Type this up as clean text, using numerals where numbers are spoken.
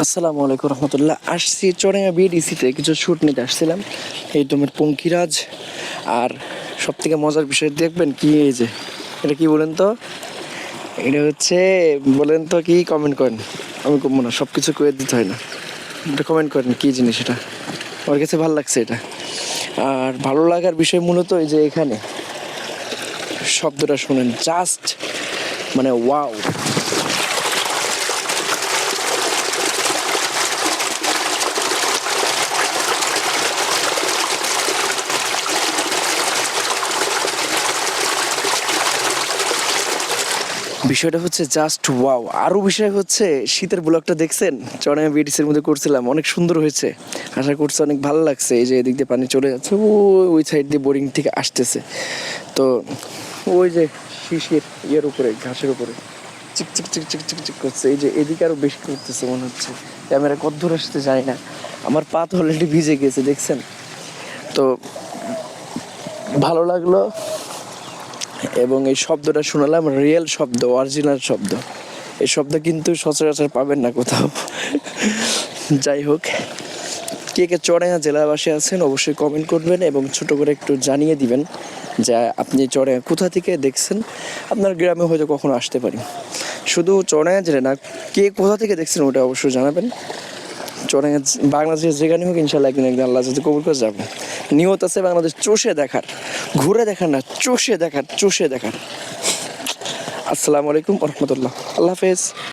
আসসালামু আলাইকুম রহমতুল্লাহ। আসছি চরেঙ্গা বিডিসিতে কিছু শ্যুট নিতে আসছিলাম। এই তোমার পঙ্কিরাজ। আর সব থেকে মজার বিষয় দেখবেন কি, এই যে এটা কি বলেন তো, এটা হচ্ছে, বলেন তো কি, কমেন্ট করেন। আমি কমবো না, সব কিছু করে দিতে হয় না, এটা কমেন্ট করেন কি জিনিস এটা। আমার কাছে ভালো লাগছে এটা। আর ভালো লাগার বিষয় মূলত এই যে এখানে শব্দটা শুনেন, জাস্ট মানে ওয়াও। বিষয়টা হচ্ছে জাস্ট ওয়াও। আরও বিষয় হচ্ছে শীতের ব্লগটা দেখছেন, চরণা বিটিসির মধ্যে করছিলাম, অনেক সুন্দর হয়েছে। আশা করছি অনেক ভালো লাগছে। এই যে এদিক দিয়ে পানি চলে যাচ্ছে, ওই সাইড দিয়ে বোরিং থেকে আসতেছে। তো ওই যে শিশির ইয়ের উপরে, ঘাসের উপরে চিক চিক চিক চিক চিক চিক করছে। এই যে এদিকে আরও বেশি করতেছে মনে হচ্ছে। ক্যামেরা কত দূর আসতে যায় না, আমার পা তো অলরেডি ভিজে গেছে দেখছেন। তো ভালো লাগলো, এবং এই শব্দটা শোনালাম, রিয়েল শব্দ, অরিজিনাল শব্দ। এই শব্দ কিন্তু সচরাচর পাবেন না কোথাও। যাই হোক, কে কে চড়াইয়া জেলাবাসী আছেন অবশ্যই কমেন্ট করবেন এবং ছোট করে একটু জানিয়ে দিবেন যে আপনি চড়াইয়া কোথা থেকে দেখছেন। আপনার গ্রামে হয়তো কখনো আসতে পারি। শুধু চড়াইয়া জেলা না, কে কোথা থেকে দেখছেন ওটা অবশ্যই জানাবেন। চড়াইয়া বাংলাদেশের যেখানে হোক ইনশাল্লাহ একদিন একদিন আল্লাহ যদি কবুল করে যাবো। নিয়ত আছে বাংলাদেশ চষে দেখার, ঘুরে দেখার না, চষে দেখার, চষে দেখার। আসসালামু আলাইকুম রহমতুল্লাহ, আল্লাহ হাফেজ।